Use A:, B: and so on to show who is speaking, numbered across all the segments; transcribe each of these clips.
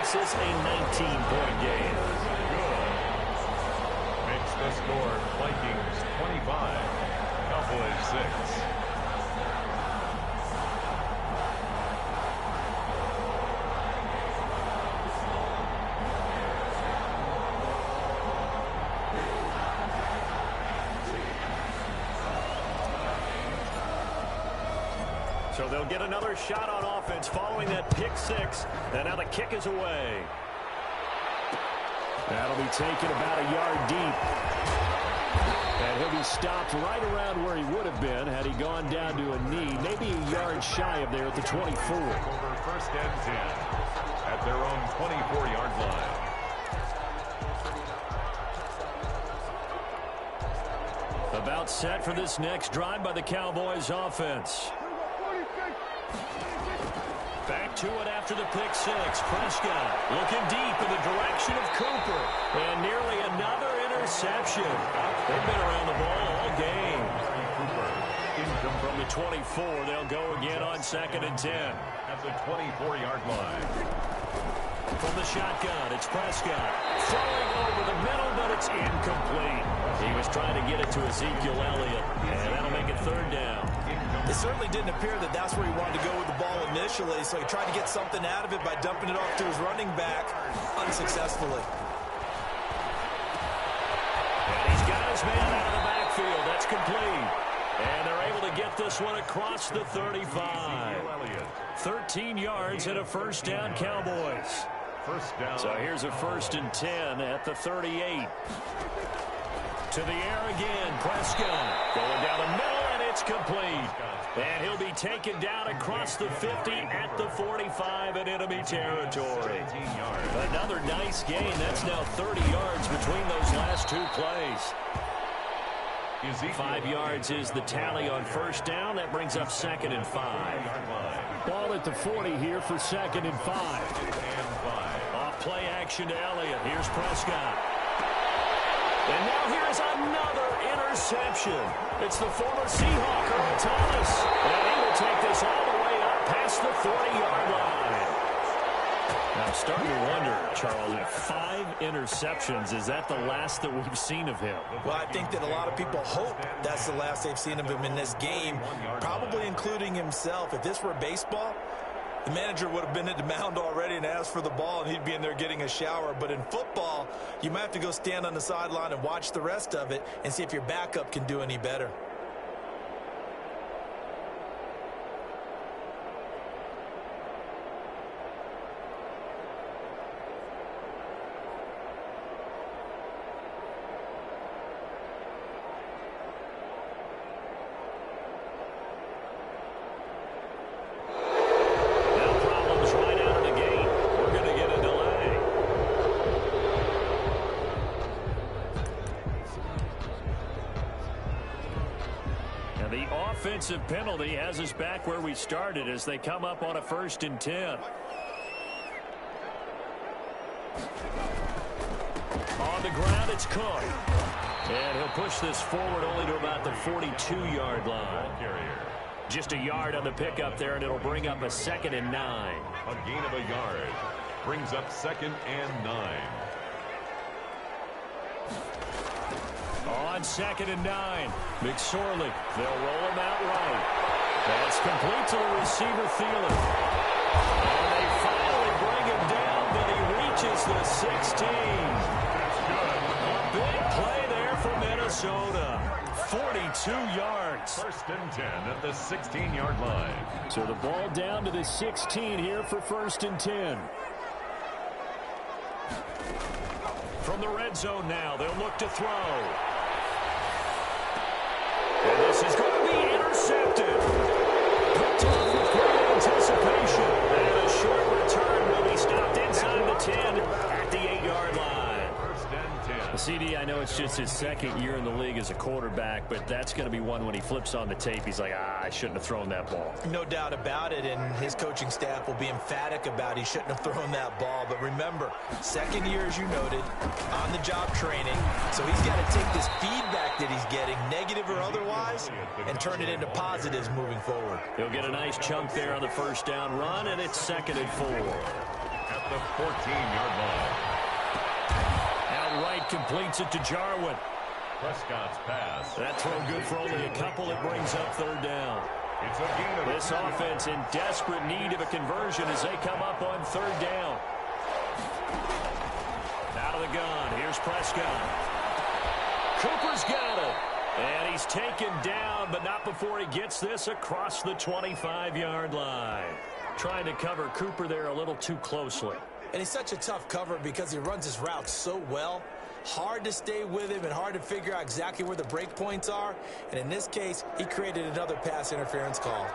A: makes this a 19-point game.
B: Makes the score Vikings 25, Cowboys 6.
A: So they'll get another shot on offense following that pick six. And now the kick is away. That'll be taken about a yard deep. And he'll be stopped right around where he would have been had he gone down to a knee, maybe a yard shy of there at the 24.
B: Over first and 10 at their own 24-yard line.
A: About set for this next drive by the Cowboys offense. Back to it after the pick six. Prescott looking deep in the direction of Cooper. And nearly another interception. They've been around the ball all game.
B: Cooper.
A: From the 24, they'll go again on 2nd and 10.
B: At the 24-yard line.
A: From the shotgun, it's Prescott. Throwing over the middle, but it's incomplete. He was trying to get it to Ezekiel Elliott. And that'll make it 3rd down.
C: It certainly didn't appear that that's where he wanted to go with the ball initially, so he tried to get something out of it by dumping it off to his running back unsuccessfully.
A: And he's got his man out of the backfield. That's complete. And they're able to get this one across the 35. 13 yards and a 1st down, Cowboys.
B: First down.
A: So here's a 1st and 10 at the 38. To the air again, Prescott going down the middle, and it's complete. And he'll be taken down across the 50 at the 45 in enemy territory. Another nice gain. That's now 30 yards between those last 2 plays. 5 yards is the tally on 1st down. That brings up 2nd and 5. Ball at the 40 here for 2nd and 5. Off play action to Elliott. Here's Prescott. And now here's another interception. It's the former Seahawk, Earl Thomas. And he will take this all the way up past the 40-yard line. Now I'm starting to wonder, Charles, if 5 interceptions, is that the last that we've seen of him?
C: Well, I think that a lot of people hope that's the last they've seen of him in this game, probably including himself. If this were baseball, the manager would have been at the mound already and asked for the ball, and he'd be in there getting a shower. But in football, you might have to go stand on the sideline and watch the rest of it and see if your backup can do any better.
A: Offensive penalty has us back where we started as they come up on a 1st and 10. On the ground, it's Cook. And he'll push this forward only to about the 42-yard line. Just a yard on the pickup there, and it'll bring up a 2nd and 9.
B: A gain of a yard brings up 2nd and 9.
A: On 2nd and 9, McSorley. They'll roll him out right. That's complete to the receiver, Thielen. And they finally bring him down, but he reaches the 16. A big play there for Minnesota. 42 yards.
B: 1st and 10 at the 16-yard line.
A: So the ball down to the 16 here for 1st and 10. From the red zone now, they'll look to throw. And this is going to be intercepted. Picked off with great anticipation. And a short return will be stopped inside the 10 at the 8-yard line. CD, I know it's just his 2nd year in the league as a quarterback, but that's going to be one when he flips on the tape, he's like, I shouldn't have thrown that ball.
C: No doubt about it, and his coaching staff will be emphatic about he shouldn't have thrown that ball. But remember, 2nd year, as you noted, on-the-job training, so he's got to take this feedback that he's getting, negative or otherwise, and turn it into positives moving forward.
A: He'll get a nice chunk there on the 1st down run, and it's 2nd and 4.
B: At the 14-yard line.
A: Outright completes it to Jarwin.
B: Prescott's pass.
A: That throw good for only a couple. It brings up third down.
B: It's a gain of
A: This offense in desperate need of a conversion as they come up on third down. Out of the gun. Here's Prescott. Cooper's got it. And he's taken down, but not before he gets this across the 25-yard line. Trying to cover Cooper there a little too closely.
C: And he's such a tough cover because he runs his route so well. Hard to stay with him and hard to figure out exactly where the break points are. And in this case, he created another pass interference call.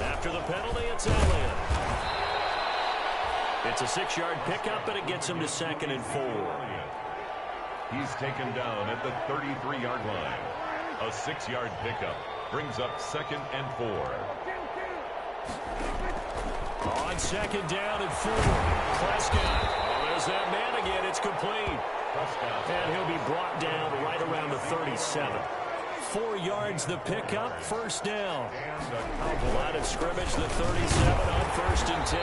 A: After the penalty, it's Elliott. It's a 6-yard pickup, and it gets him to 2nd and 4.
B: He's taken down at the 33-yard line. A 6-yard pickup brings up 2nd and 4.
A: On 2nd down and 4. Prescott. Oh, there's that man again. It's complete.
B: Prescott.
A: And he'll be brought down right around the 37. 4 yards the pickup, first down. Line of scrimmage, the 37 on 1st and 10.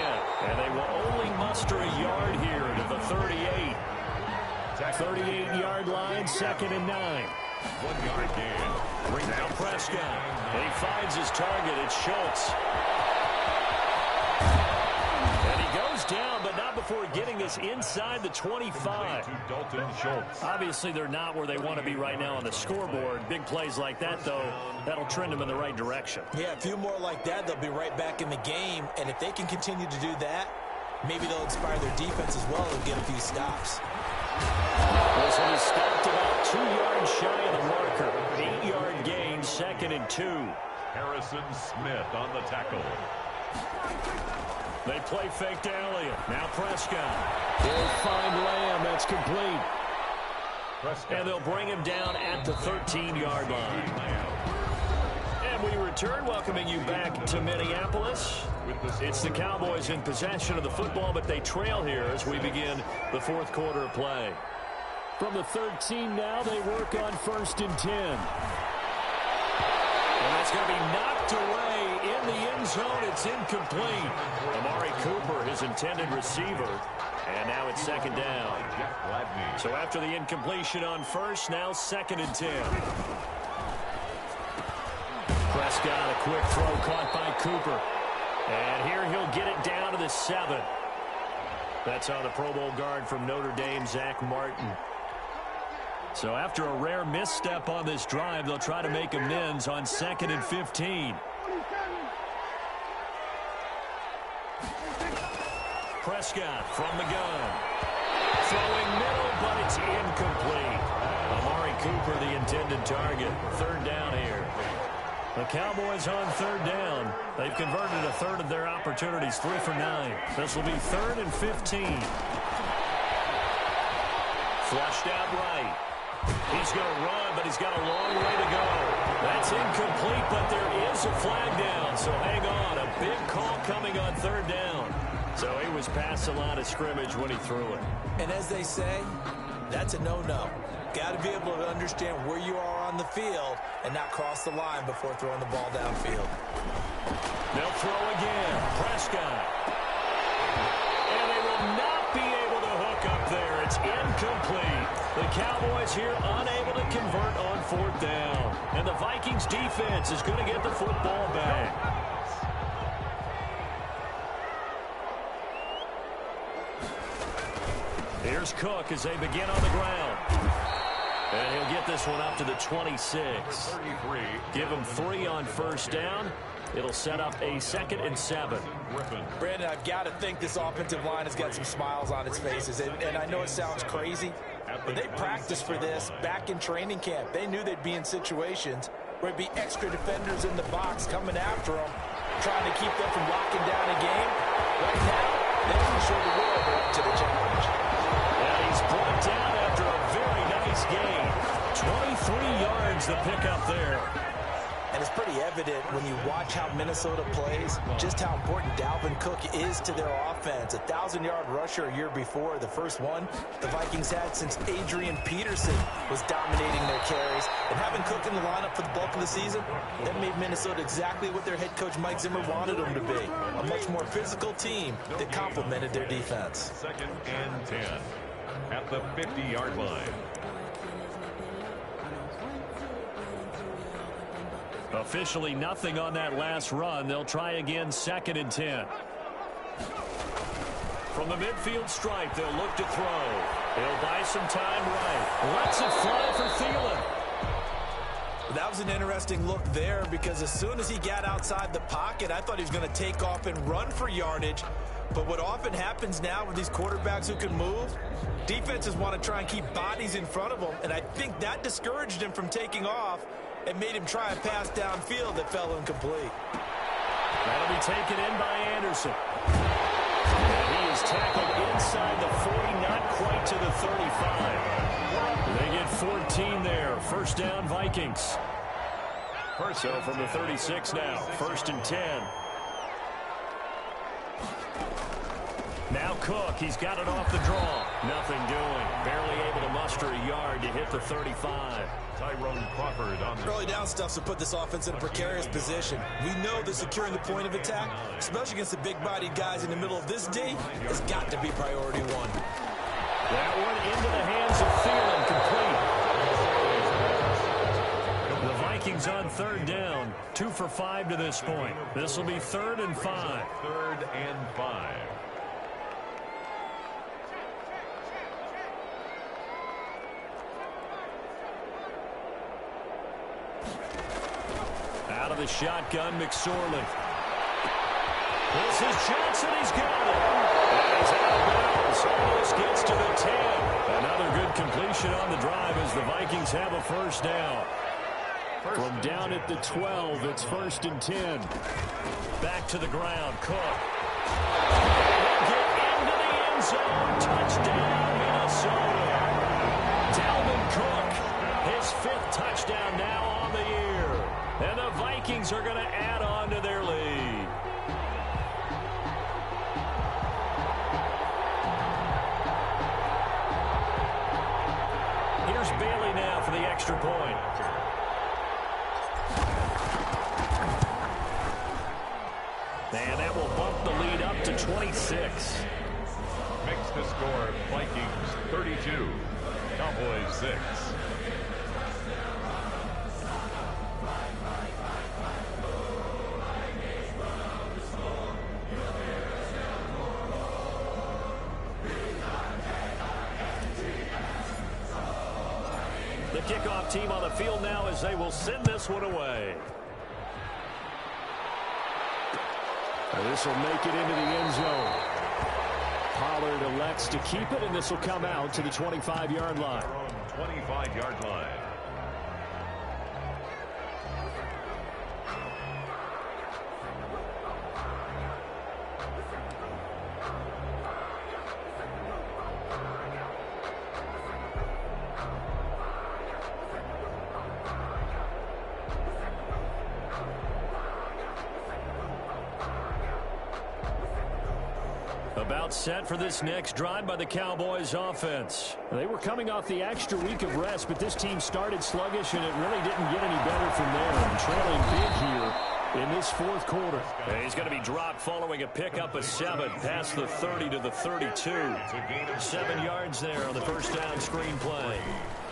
A: And they will only muster a yard here to the 38. 38-yard line, 2nd and 9.
B: 1-yard gain.
A: Bring down Prescott. He finds his target. It's Schultz. And he goes down, but not before getting this inside the 25.
B: To Dalton Schultz.
A: Obviously, they're not where they want to be right now on the scoreboard. Big plays like that, though, that'll trend them in the right direction.
C: Yeah, a few more like that, they'll be right back in the game. And if they can continue to do that, maybe they'll inspire their defense as well and get a few stops.
A: This one is stopped about 2 yards shy of the marker. 8-yard gain, 2nd and 2.
B: Harrison Smith on the tackle.
A: They play fake to Elliott. Now Prescott. He'll find Lamb. That's complete.
B: Prescott.
A: And they'll bring him down at the 13-yard line. And we return, welcoming you back to Minneapolis. It's the Cowboys in possession of the football, but they trail here as we begin the 4th quarter of play. From the 13 now, they work on 1st and 10. And that's going to be knocked away in the end zone. It's incomplete. Amari Cooper, his intended receiver. And now it's 2nd down. So after the incompletion on 1st, now 2nd and 10. Prescott, a quick throw caught by Cooper. And here he'll get it down to the 7. That's on the Pro Bowl guard from Notre Dame, Zach Martin. So after a rare misstep on this drive, they'll try to make amends on 2nd and 15. Prescott from the gun. Throwing middle, but it's incomplete. Amari Cooper, the intended target. 3rd down here. The Cowboys on 3rd down. They've converted a 1/3 of their opportunities, 3 for 9. This will be 3rd and 15. Flushed out right. He's going to run, but he's got a long way to go. That's incomplete, but there is a flag down, so hang on. A big call coming on 3rd down. So he was past the line of scrimmage when he threw it.
C: And as they say, that's a no-no. Got to be able to understand where you are on the field and not cross the line before throwing the ball downfield.
A: They'll throw again. Prescott. And they will not be able to hook up there. It's incomplete. The Cowboys here unable to convert on 4th down. And the Vikings defense is going to get the football back. Here's Cook as they begin on the ground. And he'll get this one up to the 26.
B: 33.
A: Give him 3 on 1st down. It'll set up a 2nd and 7.
C: Brandon, I've got to think this offensive line has got some smiles on its faces. And I know it sounds crazy, but they practiced for this back in training camp. They knew they'd be in situations where it'd be extra defenders in the box coming after them, trying to keep them from locking down a game. Right now, they can show the world they're up to the challenge.
A: And he's brought down after a very nice game. 23 yards the pickup there.
C: And it's pretty evident when you watch how Minnesota plays, just how important Dalvin Cook is to their offense. A 1,000-yard rusher a year before, the first one the Vikings had since Adrian Peterson was dominating their carries. And having Cook in the lineup for the bulk of the season, that made Minnesota exactly what their head coach Mike Zimmer wanted them to be. A much more physical team that complemented their defense.
B: 2nd and 10 at the 50-yard line.
A: Officially nothing on that last run. They'll try again, 2nd and 10. From the midfield stripe, they'll look to throw. He'll buy some time right. Lets it fly for Thielen.
C: That was an interesting look there because as soon as he got outside the pocket, I thought he was going to take off and run for yardage. But what often happens now with these quarterbacks who can move, defenses want to try and keep bodies in front of them, and I think that discouraged him from taking off and made him try a pass downfield that fell incomplete.
A: That'll be taken in by Anderson. And he is tackled inside the 40, not quite to the 35. They get 14 there. 1st down, Vikings. So from the 36 now, 1st and 10. Now Cook, he's got it off the draw. Nothing doing. Barely able to muster a yard to hit the 35.
B: Tyrone Crawford on the
C: early down stuff to put this offense in a precarious position. We know that securing the point of attack, especially against the big-bodied guys in the middle of this D, has got to be priority one.
A: That one into the hands of Thielen, complete. The Vikings on 3rd down, 2 for 5 to this point. This will be 3rd and 5.
B: 3rd and 5.
A: Out of the shotgun, McSorley. This is Johnson. He's got it. And he's out of bounds. Almost gets to the 10. Another good completion on the drive as the Vikings have a 1st down. From down at the 12, it's 1st and 10. Back to the ground, Cook. Get into the end zone. Touchdown, Minnesota. Dalvin Cook, his 5th touchdown now on the year. And the Vikings are going to add on to their lead. Here's Bailey now for the extra point. And that will bump the lead up to 26.
B: Makes the score Vikings 32, Cowboys 6.
A: The kickoff team on the field now as they will send this one away. This will make it into the end zone. Pollard elects to keep it, and this will come out to the 25-yard line.
B: 25-yard line.
A: About set for this next drive by the Cowboys offense. They were coming off the extra week of rest, but this team started sluggish, and it really didn't get any better from there. And trailing big here in this 4th quarter. He's going to be dropped following a pickup of 7 past the 30 to the 32. 7 yards there on the 1st down screen play.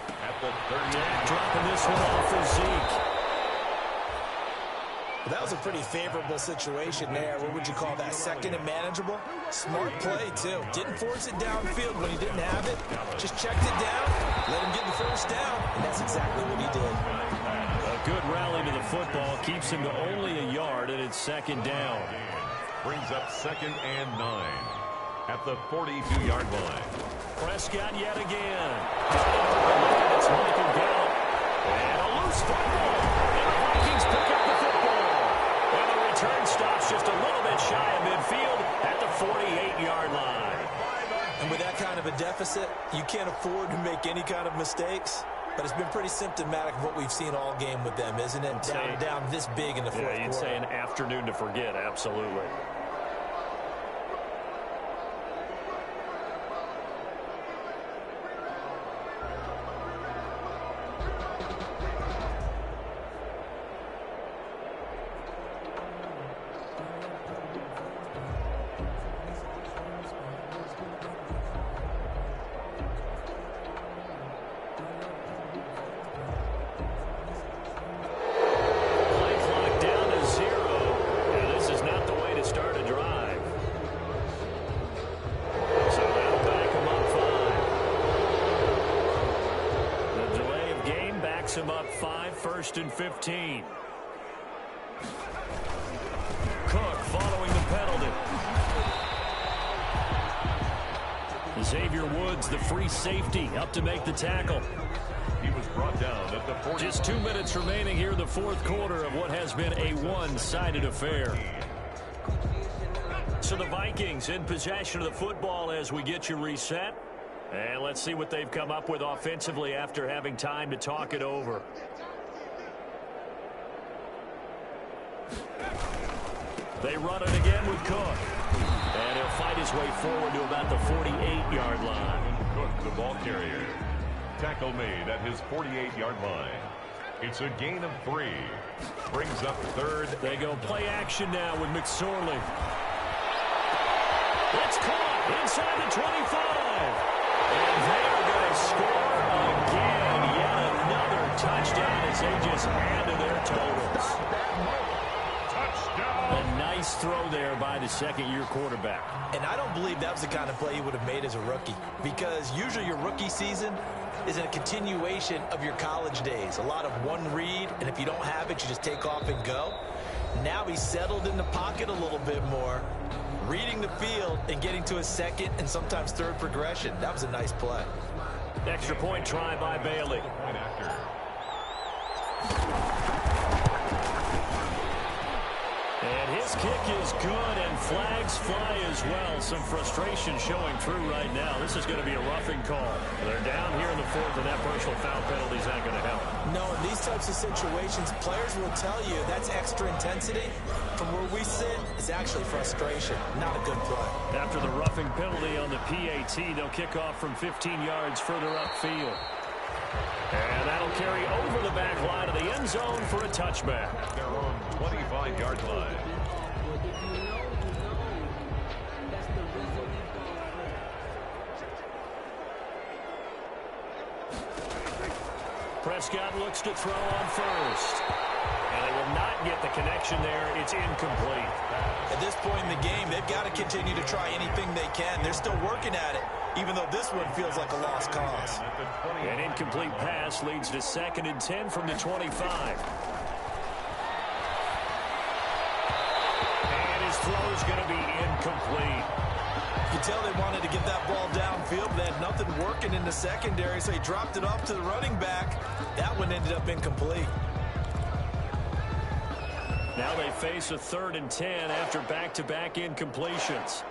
B: At the 30.
A: Dak dropping this one off for Zeke.
C: That was a pretty favorable situation there. What would you call that? 2nd and manageable? Smart play, too. Didn't force it downfield when he didn't have it. Just checked it down, let him get the 1st down, and that's exactly what he did.
A: A good rally to the football keeps him to only a yard, and it's 2nd down.
B: Brings up 2nd and 9 at the 42-yard line.
A: Prescott yet again. It's Michael Gallup. And a loose football. And the Vikings pick up the football. And the return stops just a little bit shy of midfield at the 48-yard line.
C: And with that kind of a deficit, you can't afford to make any kind of mistakes. But it's been pretty symptomatic of what we've seen all game with them, isn't it? Down this big in the fourth quarter.
A: Yeah, you'd say an afternoon to forget, absolutely. Him up 5, 1st and 15. Cook following the penalty. Xavier Woods, the free safety, up to make the tackle.
B: He was brought down at the 40.
A: Just 2 minutes remaining here in the fourth quarter of what has been a one-sided affair. So the Vikings in possession of the football as we get you reset. And let's see what they've come up with offensively after having time to talk it over. They run it again with Cook. And he'll fight his way forward to about the 48-yard line.
B: Cook, the ball carrier. Tackle made at his 48-yard line. It's a gain of 3. Brings up 3rd.
A: They go play action now with McSorley. It's caught inside the 25. And they're going to score again. Yet another touchdown as they just add to their totals.
B: Touchdown.
A: A nice throw there by the second-year quarterback.
C: And I don't believe that was the kind of play he would have made as a rookie, because usually your rookie season is a continuation of your college days. A lot of one read, and if you don't have it, you just take off and go. Now he's settled in the pocket a little bit more, reading the field and getting to his second and sometimes third progression. That was a nice play.
A: Extra point try by Bailey.
B: Point after.
A: And his kick is good, and flags fly as well. Some frustration showing through right now. This is going to be a roughing call. They're down here in the fourth, and that personal foul penalty is not going to help.
C: No, in these types of situations, players will tell you that's extra intensity. From where we sit, it's actually frustration, not a good play.
A: After the roughing penalty on the PAT, they'll kick off from 15 yards further upfield. And that'll carry over the back line of the end zone for a touchback.
B: They're on 25-yard line.
A: Prescott looks to throw on first. And they will not get the connection there. It's incomplete.
C: At this point in the game, they've got to continue to try anything they can. They're still working at it, even though this one feels like a lost cause.
A: An incomplete pass leads to 2nd and 10 from the 25. And his throw is going to be incomplete.
C: You can tell they wanted to get that ball downfield, but they had nothing working in the secondary, so he dropped it off to the running back. That one ended up incomplete.
A: Now they face a 3rd and 10 after back-to-back incompletions.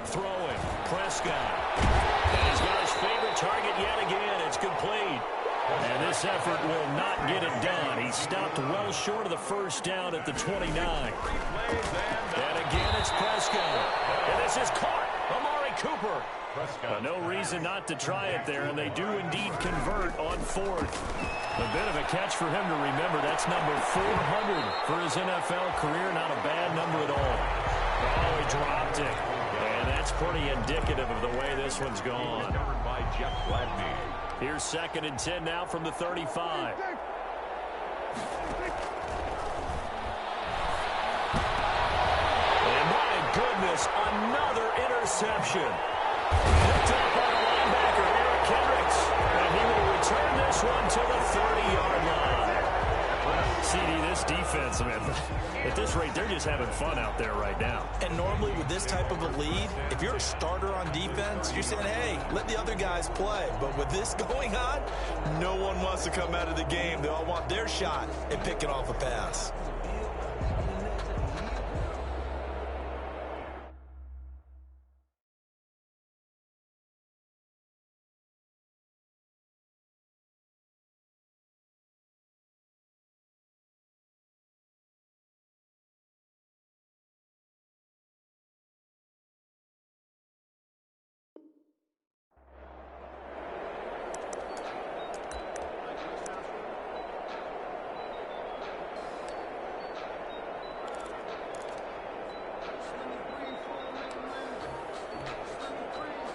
A: Throwing, Prescott. And he's got his favorite target yet again. It's complete. And this effort will not get it done. He stopped well short of the first down at the 29. And again, it's Prescott. And this is caught. Amari Cooper. No reason not to try it there, and they do indeed convert on 4th. A bit of a catch for him to remember. That's number 400 for his NFL career. Not a bad number at all. Oh, he dropped it. And that's pretty indicative of the way this one's gone.
B: Covered by Jeff Gladney.
A: Here's 2nd and 10 now from the 35. And my goodness, another interception. Picked up by the linebacker, Eric Kendricks. And he will return this one to the 30-yard line. CD, this defense, man, at this rate, they're just having fun out there right now.
C: And normally with this type of a lead, if you're a starter on defense, you're saying, hey, let the other guys play. But with this going on, no one wants to come out of the game. They all want their shot at picking off a pass.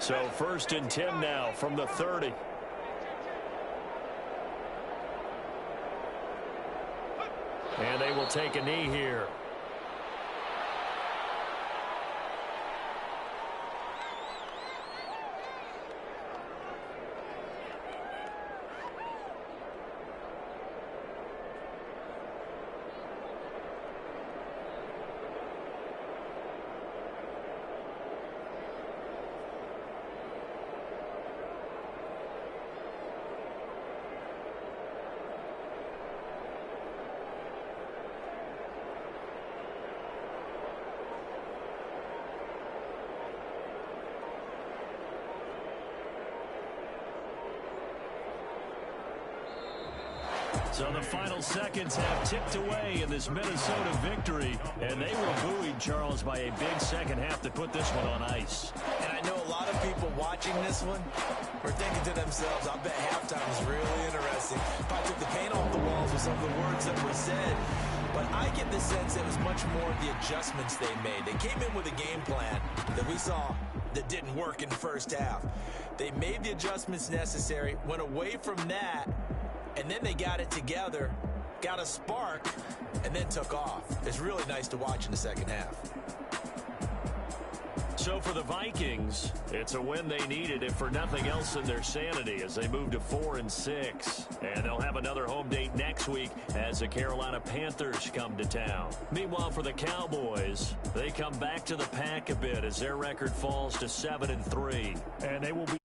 A: So 1st and 10 now from the 30. And they will take a knee here. So the final seconds have ticked away in this Minnesota victory, and they were buoyed, Charles, by a big second half to put this one on ice.
C: And I know a lot of people watching this one were thinking to themselves, I bet halftime was really interesting. Probably took the paint off the walls with some of the words that were said. But I get the sense it was much more the adjustments they made. They came in with a game plan that we saw that didn't work in the first half. They made the adjustments necessary, went away from that, and then they got it together, got a spark, and then took off. It's really nice to watch in the second half.
A: So for the Vikings, it's a win they needed, if for nothing else in their sanity, as they move to 4-6. And they'll have another home date next week as the Carolina Panthers come to town. Meanwhile, for the Cowboys, they come back to the pack a bit as their record falls to 7-3. And they will be